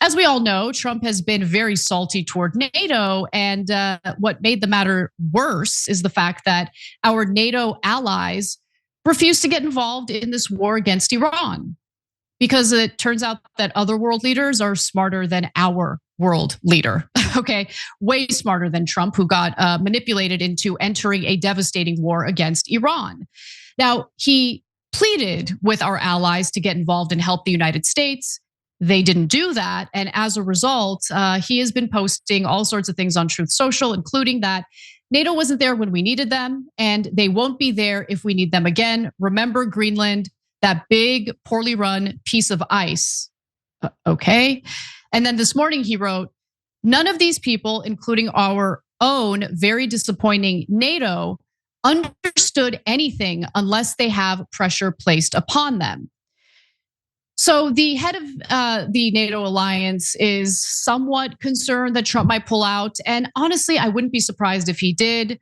as we all know, Trump has been very salty toward NATO. And what made the matter worse is the fact that our NATO allies refused to get involved in this war against Iran, because it turns out that other world leaders are smarter than our world leader, okay? Way smarter than Trump, who got manipulated into entering a devastating war against Iran. Now, he pleaded with our allies to get involved and help the United States. They didn't do that. And as a result, he has been posting all sorts of things on Truth Social, including that NATO wasn't there when we needed them, and they won't be there if we need them again. Remember Greenland, that big, poorly run piece of ice. Okay. And then this morning he wrote, none of these people, including our own very disappointing NATO, understood anything unless they have pressure placed upon them. So the head of the NATO alliance is somewhat concerned that Trump might pull out. And honestly, I wouldn't be surprised if he did.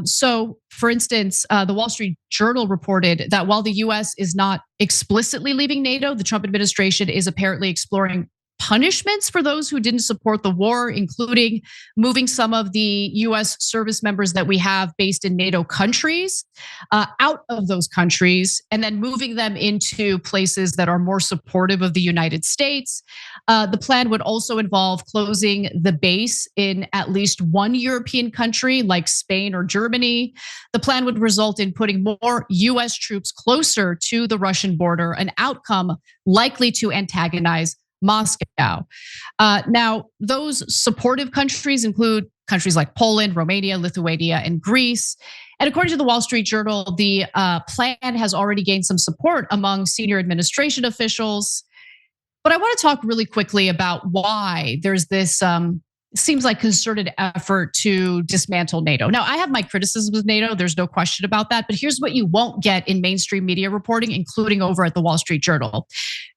So for instance, the Wall Street Journal reported that while the US is not explicitly leaving NATO, the Trump administration is apparently exploring punishments for those who didn't support the war, including moving some of the US service members that we have based in NATO countries out of those countries, and then moving them into places that are more supportive of the United States. The plan would also involve closing the base in at least one European country like Spain or Germany. The plan would result in putting more US troops closer to the Russian border, an outcome likely to antagonize Moscow. Now, those supportive countries include countries like Poland, Romania, Lithuania, and Greece. And according to the Wall Street Journal, the plan has already gained some support among senior administration officials. But I want to talk really quickly about why there's this seems like concerted effort to dismantle NATO. Now, I have my criticisms of NATO, there's no question about that, but here's what you won't get in mainstream media reporting, including over at the Wall Street Journal.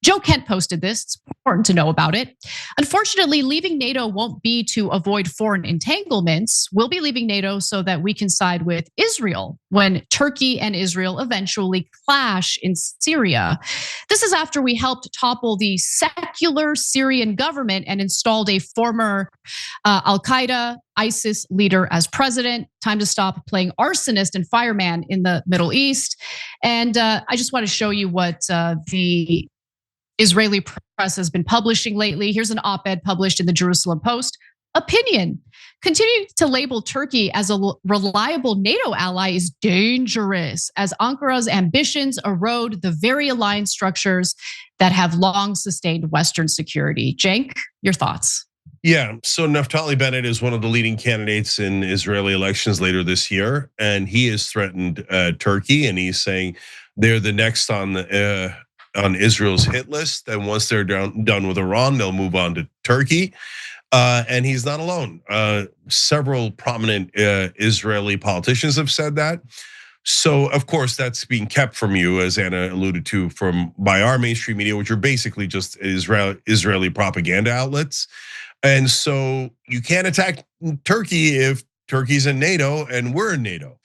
Joe Kent posted this, it's important to know about it. Unfortunately, leaving NATO won't be to avoid foreign entanglements. We'll be leaving NATO so that we can side with Israel when Turkey and Israel eventually clash in Syria. This is after we helped topple the secular Syrian government and installed a former Al-Qaeda, ISIS leader as president. Time to stop playing arsonist and fireman in the Middle East. And I just want to show you what the Israeli press has been publishing lately. Here's an op-ed published in the Jerusalem Post. Opinion: continuing to label Turkey as a reliable NATO ally is dangerous as Ankara's ambitions erode the very alliance structures that have long sustained Western security. Cenk, your thoughts? Yeah, so Naftali Bennett is one of the leading candidates in Israeli elections later this year, and he has threatened Turkey, and he's saying they're the next on Israel's hit list. And once they're done with Iran, they'll move on to Turkey. And he's not alone. Several prominent Israeli politicians have said that. So of course that's being kept from you, as Anna alluded to, by our mainstream media, which are basically just Israeli propaganda outlets. And so you can't attack Turkey if Turkey's in NATO and we're in NATO.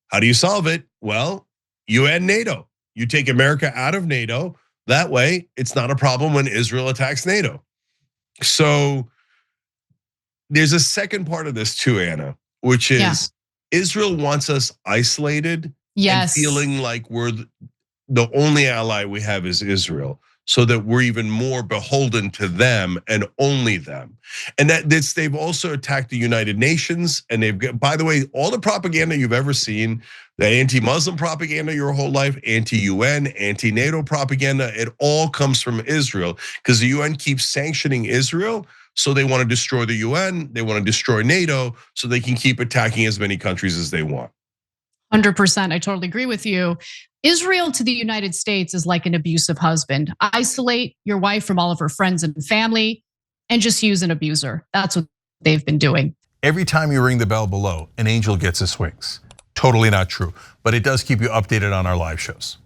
How do you solve it? Well, you end NATO. You take America out of NATO. That way, it's not a problem when Israel attacks NATO. So there's a second part of this too, Anna, which is Israel wants us isolated and feeling like we're the only ally we have is Israel, so that we're even more beholden to them and only them. And they've also attacked the United Nations, and they've, by the way, all the propaganda you've ever seen, the anti-Muslim propaganda your whole life, anti-UN, anti-NATO propaganda, it all comes from Israel, because the UN keeps sanctioning Israel. So they want to destroy the UN, they want to destroy NATO, so they can keep attacking as many countries as they want. 100%, I totally agree with you. Israel to the United States is like an abusive husband. Isolate your wife from all of her friends and family and just use an abuser. That's what they've been doing. Every time you ring the bell below, an angel gets his wings. Totally not true, but it does keep you updated on our live shows.